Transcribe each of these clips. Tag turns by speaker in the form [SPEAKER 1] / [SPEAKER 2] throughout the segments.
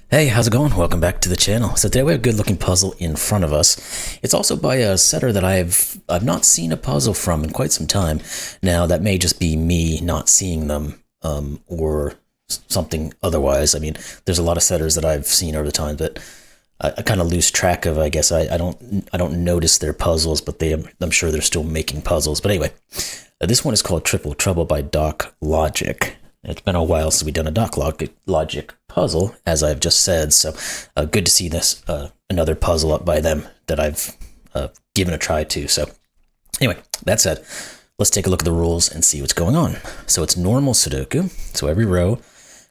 [SPEAKER 1] Hey, how's it going? Welcome back to the channel. So today we have a good looking puzzle in front of us. It's also by a setter that I've not seen a puzzle from in quite some time. Now that may just be me not seeing them or something otherwise. I mean, there's a lot of setters that I've seen over the time, but I kind of lose track of. I guess I don't notice their puzzles, but I'm sure they're still making puzzles. But anyway, this one is called Triple Trouble by DocLogic. It's been a while since we've done a DocLogic puzzle, as I've just said, so good to see this another puzzle up by them that I've given a try to. So anyway, that said, let's take a look at the rules and see what's going on. So it's normal Sudoku, so every row,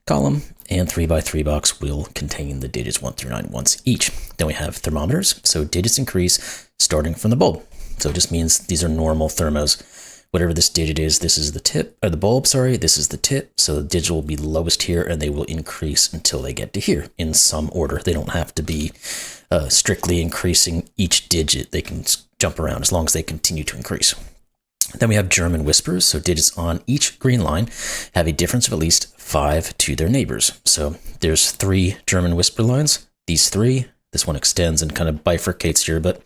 [SPEAKER 1] column, and 3x3 box will contain the digits 1 through 9 once each. Then we have thermometers, so digits increase starting from the bulb. So it just means these are normal thermos. Whatever this digit is, this is the tip, or the bulb, sorry, this is the tip. So the digit will be lowest here and they will increase until they get to here in some order. They don't have to be strictly increasing each digit. They can jump around as long as they continue to increase. Then we have German whispers. So digits on each green line have a difference of at least 5 to their neighbors. So there's 3 German whisper lines, these 3. This one extends and kind of bifurcates here, but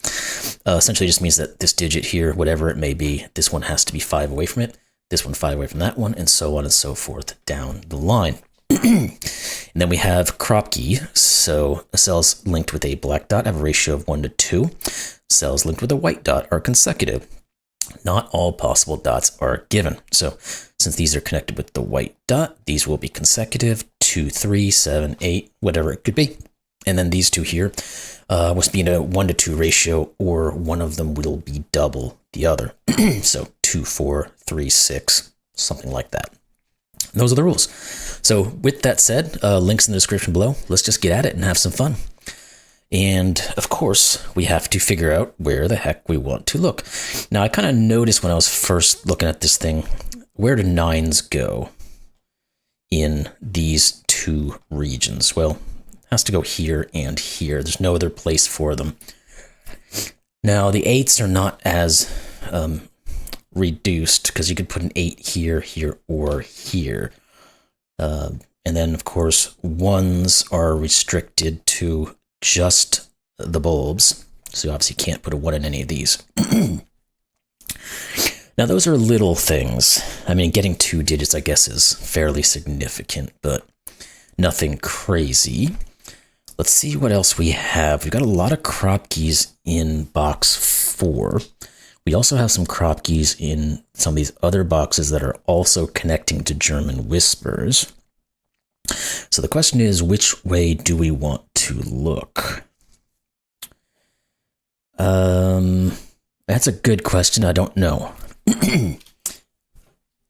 [SPEAKER 1] essentially just means that this digit here, whatever it may be, this one has to be 5 away from it, this one 5 away from that one, and so on and so forth down the line. And then we have Kropki, so cells linked with a black dot have a ratio of 1 to 2. Cells linked with a white dot are consecutive. Not all possible dots are given. So since these are connected with the white dot, these will be consecutive, 2, 3, 7, 8, whatever it could be. And then these two here must be in a 1 to 2 ratio, or one of them will be double the other. So 2, 4, 3, 6, something like that. And those are the rules. So with that said, links in the description below. Let's just get at it and have some fun. And of course, we have to figure out where the heck we want to look. Now, I kind of noticed when I was first looking at this thing, where do 9s go in these 2 regions? Well, has to go here and here. There's no other place for them. Now, the 8s are not as reduced because you could put an 8 here, here, or here. And then, of course, 1s are restricted to just the bulbs. So you obviously can't put a 1 in any of these. Now, those are little things. I mean, getting 2 digits, I guess, is fairly significant, but nothing crazy. Let's see what else we have. We've got a lot of Kropkis in box 4. We also have some Kropkis in some of these other boxes that are also connecting to German whispers. So the question is, which way do we want to look? That's a good question. I don't know.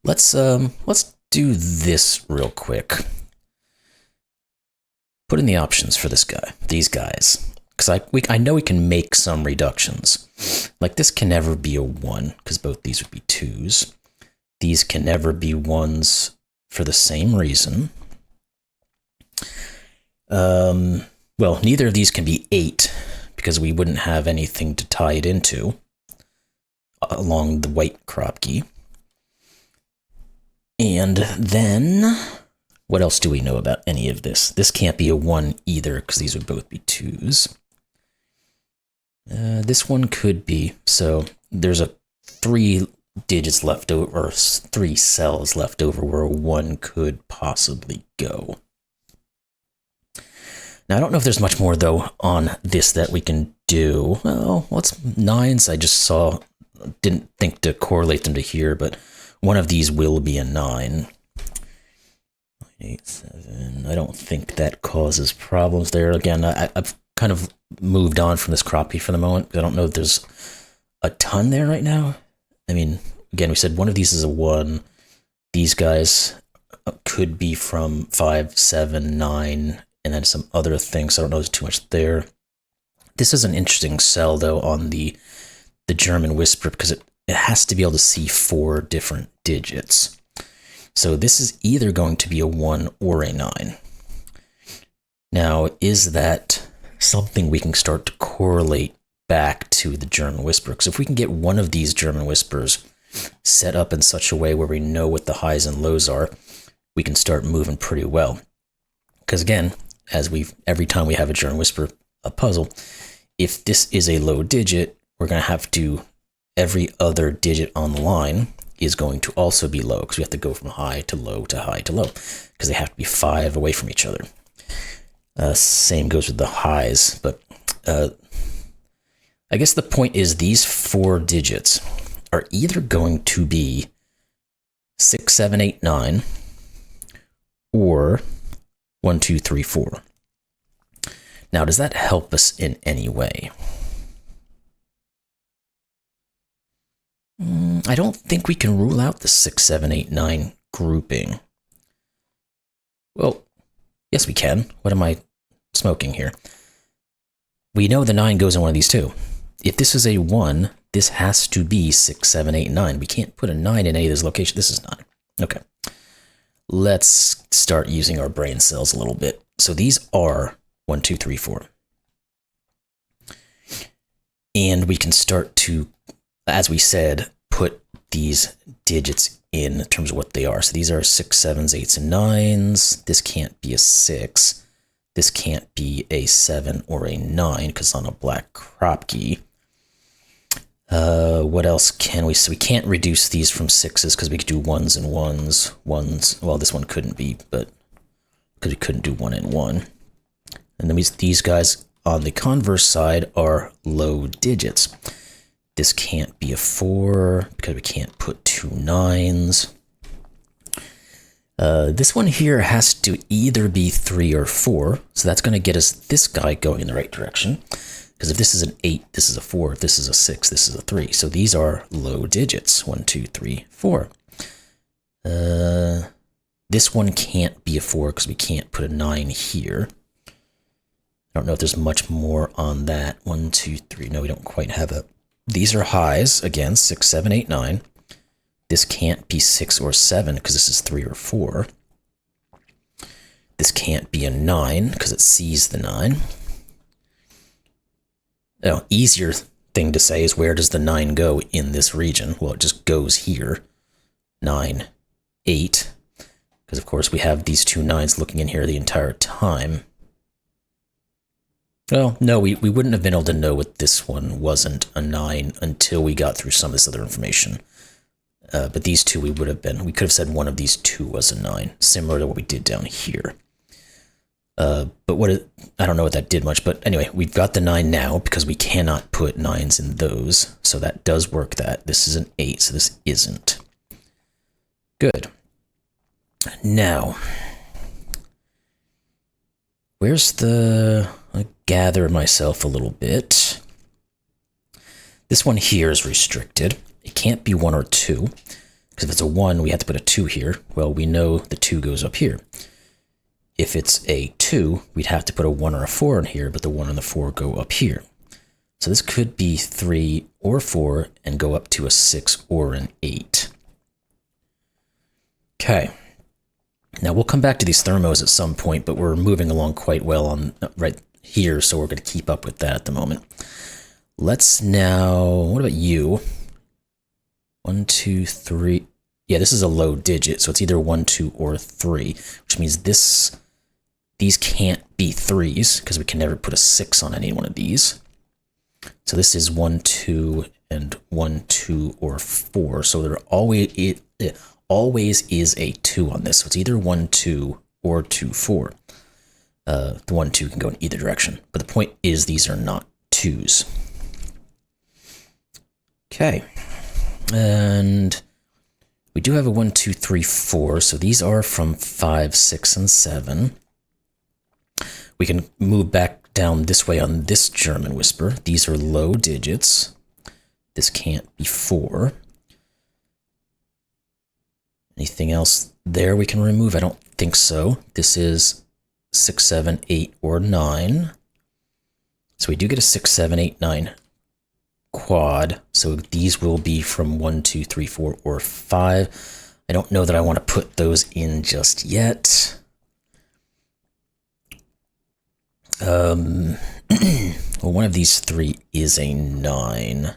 [SPEAKER 1] Let's do this real quick. Put in the options for these guys, because I know we can make some reductions. Like this can never be a 1, because both these would be 2s. These can never be 1s for the same reason. Well, neither of these can be 8, because we wouldn't have anything to tie it into along the white Kropki. And then, what else do we know about any of this? This can't be a 1 either, because these would both be 2s. This one could be. So there's 3 digits left over, or 3 cells left over where a 1 could possibly go. Now, I don't know if there's much more, though, on this that we can do. Well, what's 9s? I just saw, didn't think to correlate them to here, but one of these will be a 9. 8, 7. I don't think that causes problems there. Again, I've kind of moved on from this Kropki for the moment. I don't know if there's a ton there right now. I mean, again, we said one of these is a 1. These guys could be from 5, 7, 9, and then some other things. So I don't know if there's too much there. This is an interesting cell, though, on the German whisper, because it has to be able to see 4 different digits. So this is either going to be a 1 or a 9. Now, is that something we can start to correlate back to the German whisper? Because if we can get one of these German whispers set up in such a way where we know what the highs and lows are, we can start moving pretty well. Because again, as every time we have a German Whisper a puzzle, if this is a low digit, we're going to have to, every other digit on the line is going to also be low, because we have to go from high to low to high to low, because they have to be 5 away from each other. Same goes with the highs, but I guess the point is these 4 digits are either going to be 6, 7, 8, 9, or 1, 2, 3, 4. Now, does that help us in any way? I don't think we can rule out the 6, 7, 8, 9 grouping. Well, yes, we can. What am I smoking here? We know the 9 goes in one of these two. If this is a 1, this has to be 6, 7, 8, 9. We can't put a 9 in any of those locations. This is 9. Okay. Let's start using our brain cells a little bit. So these are 1, 2, 3, 4. And we can start to, as we said, put these digits in terms of what they are. So these are 6, 7s, 8s, and 9s. This can't be a 6. This can't be a 7 or a 9 because it's on a black Kropki. What else can we? So we can't reduce these from 6s because we could do 1s and 1s. 1s. Well, this one couldn't be, but because we couldn't do 1 and 1. And then these guys on the converse side are low digits. This can't be a 4 because we can't put 2 9s. This one here has to either be 3 or 4, so that's going to get us this guy going in the right direction. Because if this is an 8, this is a 4. If this is a 6, this is a 3. So these are low digits. 1, 2, 3, 4. This one can't be a 4 because we can't put a 9 here. I don't know if there's much more on that. 1, 2, 3. No, we don't quite have a... These are highs. Again, 6, 7, 8, 9. This can't be 6 or 7 because this is 3 or 4. This can't be a 9 because it sees the 9. Now, easier thing to say is where does the 9 go in this region? Well, it just goes here. 9, 8. Because, of course, we have these 2 9s looking in here the entire time. Well, no, we wouldn't have been able to know what this one wasn't a 9 until we got through some of this other information. But these two we could have said one of these 2 was a 9, similar to what we did down here. But I don't know what that did much, but anyway, we've got the 9 now because we cannot put 9s in those, so that does work that. This is an 8, so this isn't. Good. Now, where's I gather myself a little bit. This one here is restricted. It can't be 1 or 2, because if it's a 1, we have to put a 2 here. Well, we know the 2 goes up here. If it's a 2, we'd have to put a 1 or a 4 in here, but the 1 and the 4 go up here. So this could be 3 or 4 and go up to a 6 or an 8. Okay. Now we'll come back to these thermos at some point, but we're moving along quite well on right here, so we're going to keep up with that at the moment. Let's now, what about you? 1, 2, 3. Yeah, this is a low digit, so it's either 1, 2, or 3, which means these can't be 3s because we can never put a 6 on any one of these. So this is 1, 2, and 1, 2, or 4. So there always is a 2 on this. So it's either 1, 2, or 2, 4. The 1, 2 can go in either direction. But the point is these are not 2s. Okay. And we do have a 1, 2, 3, 4. So these are from 5, 6, and 7. We can move back down this way on this German Whisper. These are low digits. This can't be 4. Anything else there we can remove? I don't think so. This is 6, 7, 8, or 9. So we do get a 6, 7, 8, 9 quad. So these will be from 1, 2, 3, 4, or 5. I don't know that I want to put those in just yet. Well, one of these 3 is a 9.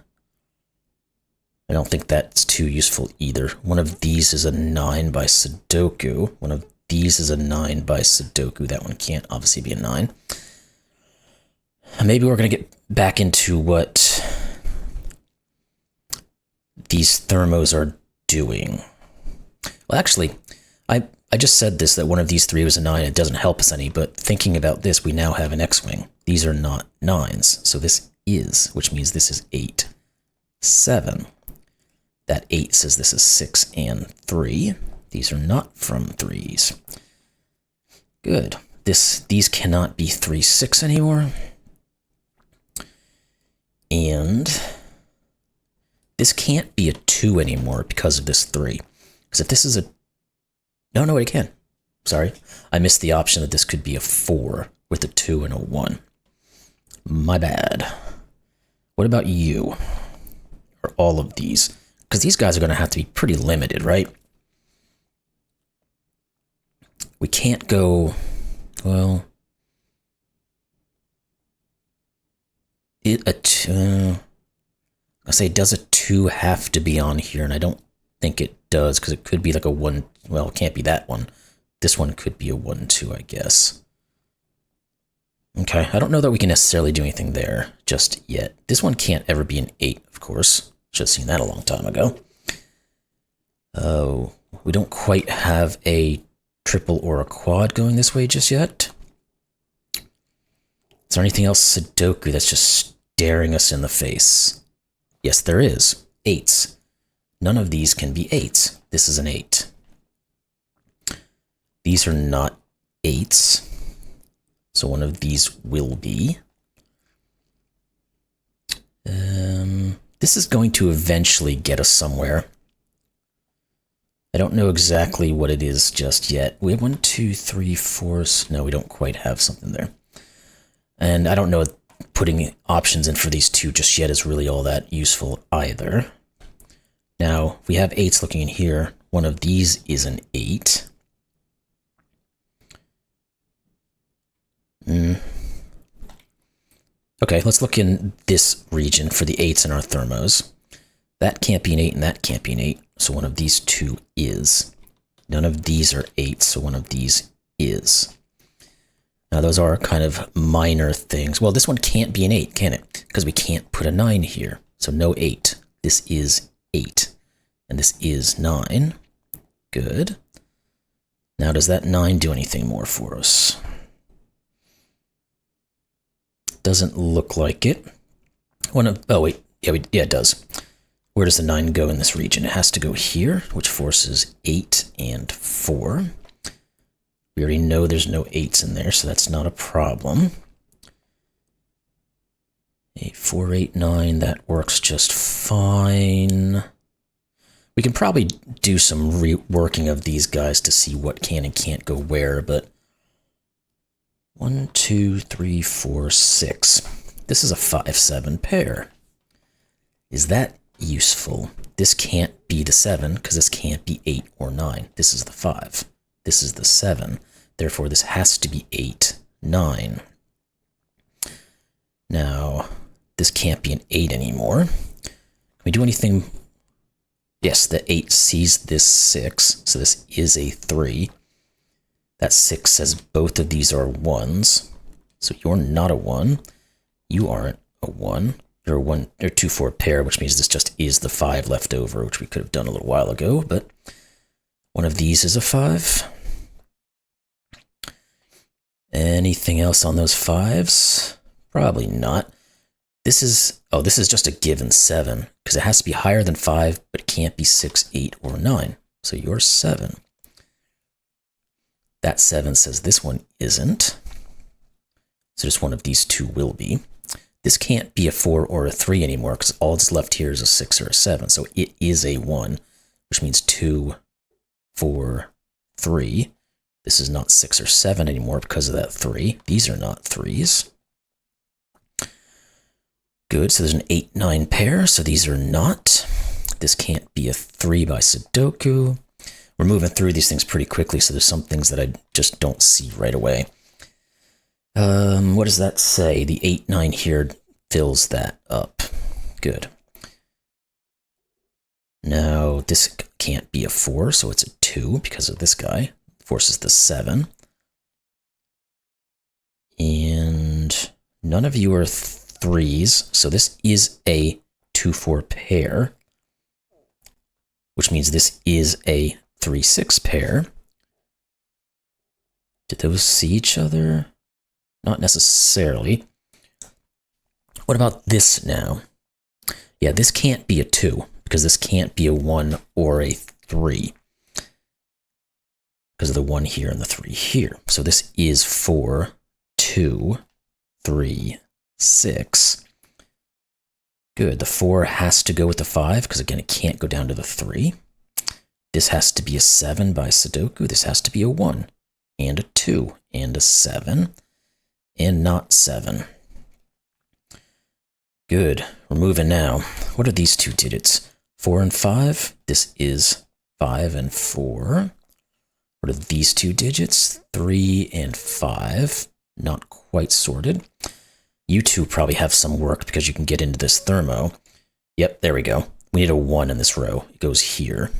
[SPEAKER 1] I don't think that's too useful either. One of these is a 9 by Sudoku. One of these is a 9 by Sudoku. That one can't obviously be a 9. Maybe we're going to get back into what these thermos are doing. Well, actually, I just said this, that one of these 3 was a 9. It doesn't help us any, but thinking about this, we now have an X-Wing. These are not 9s, so this is, which means this is 8, 7. That 8 says this is 6 and 3. These are not from 3s. Good. These cannot be 3, 6 anymore. And this can't be a 2 anymore because of this 3. Because if this is a... No, it can. Sorry. I missed the option that this could be a 4 with a 2 and a 1. My bad. What about you? Or all of these? Because these guys are going to have to be pretty limited, right? We can't go... Well... I say, does a 2 have to be on here? And I don't think it does, because it could be like a 1... Well, it can't be that one. This one could be a 1, 2, I guess. Okay, I don't know that we can necessarily do anything there just yet. This one can't ever be an 8, of course. Should have seen that a long time ago. Oh, we don't quite have a triple or a quad going this way just yet. Is there anything else Sudoku that's just staring us in the face? Yes, there is. 8s. None of these can be 8s. This is an 8. These are not 8s. So one of these will be. This is going to eventually get us somewhere. I don't know exactly what it is just yet. We have 1, 2, 3, 4. No, we don't quite have something there. And I don't know if putting options in for these 2 just yet is really all that useful either. Now, we have 8s looking in here. One of these is an 8. Okay, let's look in this region for the 8s in our thermos. That can't be an 8 and that can't be an 8, so one of these 2 is. None of these are 8s, so one of these is. Now those are kind of minor things. Well, this one can't be an 8, can it? Because we can't put a 9 here, so no 8. This is 8, and this is 9. Good. Now does that 9 do anything more for us? Doesn't look like it. Oh wait, yeah, it does. Where does the 9 go in this region? It has to go here, which forces 8 and 4. We already know there's no 8s in there, so that's not a problem. A 4, 8, 9, that works just fine. We can probably do some reworking of these guys to see what can and can't go where, but 1, 2, 3, 4, 6. This is a 5, 7 pair. Is that useful? This can't be the 7 because this can't be 8 or 9. This is the 5. This is the 7. Therefore, this has to be 8, 9. Now, this can't be an 8 anymore. Can we do anything? Yes, the 8 sees this 6, so this is a 3. That 6 says both of these are 1s. So you're not a 1. You aren't a 1. You're a 1 or 2, 4 pair, which means this just is the 5 left over, which we could have done a little while ago, but one of these is a 5. Anything else on those 5s? Probably not. This is just a given 7, because it has to be higher than 5, but it can't be 6, 8, or 9. So you're 7. That 7 says this one isn't. So just one of these 2 will be. This can't be a 4 or a 3 anymore, because all that's left here is a 6 or a 7. So it is a 1, which means 2, 4, 3. This is not 6 or 7 anymore because of that 3. These are not 3s. Good, so there's an 8, 9 pair, so these are not. This can't be a 3 by Sudoku. We're moving through these things pretty quickly, so there's some things that I just don't see right away. What does that say? The 8, 9 here fills that up. Good. Now, this can't be a 4, so it's a 2 because of this guy. forces the 7. And none of you are 3s, so this is a 2-4 pair, which means this is a 3-6 pair. Did those see each other? Not necessarily. What about this now? Yeah, this can't be a 2, because this can't be a 1 or a 3. Because of the 1 here and the 3 here. So this is 4, 2, 3, 6. Good, the 4 has to go with the 5, because again, it can't go down to the 3. This has to be a 7 by Sudoku. This has to be a 1, and a 2, and a 7, and not 7. Good, we're moving now. What are these two digits? 4 and 5? This is 5 and 4. What are these two digits? 3 and 5. Not quite sorted. You two probably have some work because you can get into this thermo. Yep, there we go. We need a 1 in this row. It goes here.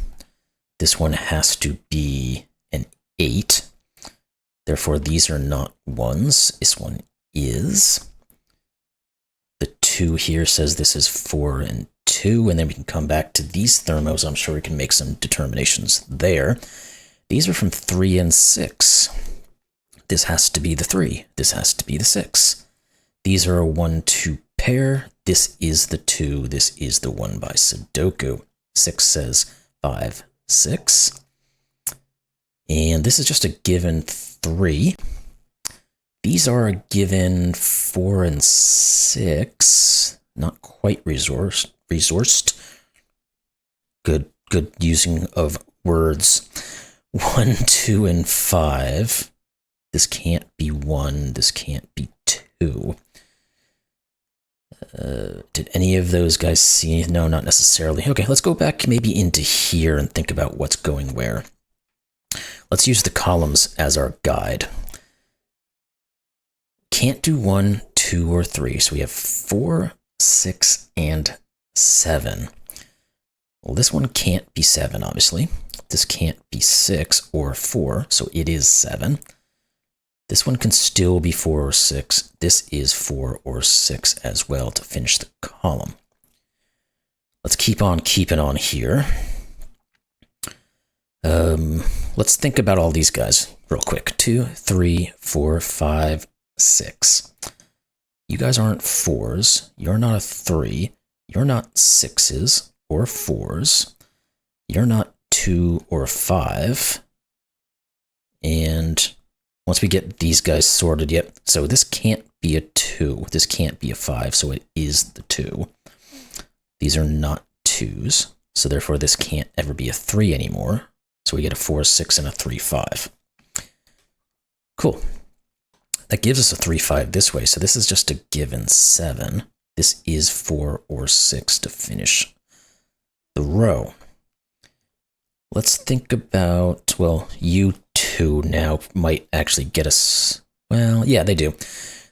[SPEAKER 1] This one has to be an 8. Therefore, these are not 1s. This one is. The 2 here says this is 4 and 2, and then we can come back to these thermos. I'm sure we can make some determinations there. These are from 3 and 6. This has to be the 3. This has to be the 6. These are a 1-2 pair. This is the 2. This is the 1 by Sudoku. 6 says 5, 6. And this is just a given 3. These are a given 4 and 6. Not quite resourced. Good using of words. 1, 2, and 5. This can't be 1. This can't be 2. Did any of those guys see? No, not necessarily. Okay, let's go back maybe into here and think about what's going where. Let's use the columns as our guide. Can't do 1, 2, or 3. So we have 4, 6, and 7. Well, this one can't be 7, obviously. This can't be 6 or 4, so it is 7. This one can still be 4 or 6. This is 4 or 6 as well to finish the column. Let's keep on keeping on here. Let's think about all these guys real quick. 2, 3, 4, 5, 6. You guys aren't 4s. You're not a 3. You're not 6s or 4s. You're not 2 or 5. And once we get these guys sorted, yep. So this can't be a 2. This can't be a 5, so it is the 2. These are not 2s, so therefore this can't ever be a 3 anymore. So we get a 4, 6, and a 3, 5. Cool. That gives us a 3, 5 this way, so this is just a given 7. This is 4 or 6 to finish the row. Let's think about, well, you two now might actually get us, well, yeah, they do.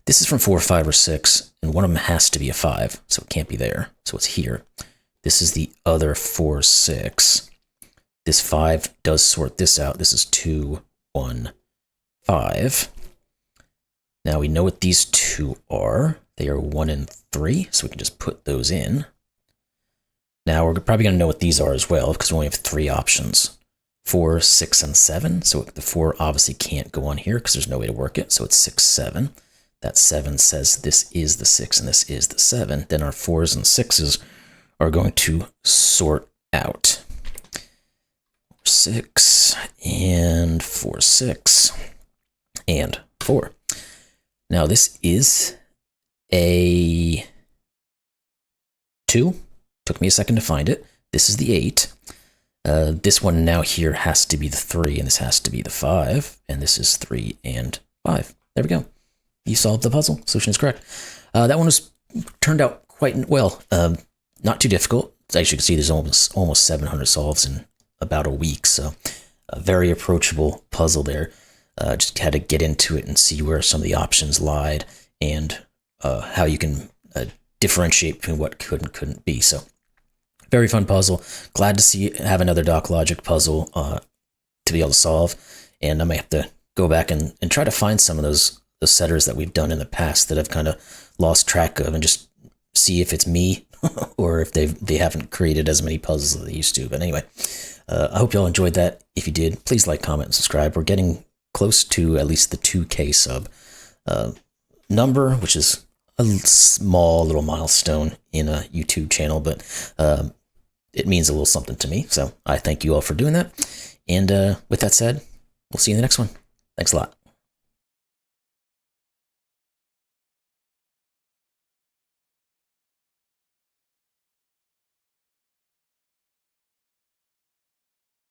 [SPEAKER 1] This is from 4, 5, or 6, and one of them has to be a 5, so it can't be there, so it's here. This is the other 4, 6. This 5 does sort this out. This is 2, 1, 5. Now we know what these two are. They are 1 and 3, so we can just put those in. Now we're probably going to know what these are as well, because we only have 3 options. 4, 6, and 7. So the 4 obviously can't go on here because there's no way to work it. So it's 6, 7. That 7 says this is the 6 and this is the 7. Then our 4s and 6s are going to sort out. 6 and 4, 6 and 4. Now this is a 2. Took me a second to find it. This is the 8. This one now here has to be the 3, and this has to be the 5, and this is 3 and 5. There we go. You solved the puzzle. Solution is correct. That one was turned out quite well. Not too difficult. As you can see, there's almost 700 solves in about a week, so a very approachable puzzle there. Just had to get into it and see where some of the options lied and how you can differentiate between what could and couldn't be. So very fun puzzle. Glad to have another DocLogic puzzle to be able to solve. and I might have to go back and try to find some of those setters that we've done in the past that I've kind of lost track of, and just see if it's me or if they haven't created as many puzzles as they used to. But anyway, I hope y'all enjoyed that. If you did, please like, comment, and subscribe. We're getting close to at least the 2K sub number, which is a small little milestone in a YouTube channel, but it means a little something to me. So I thank you all for doing that. And with that said, we'll see you in the next one. Thanks a lot.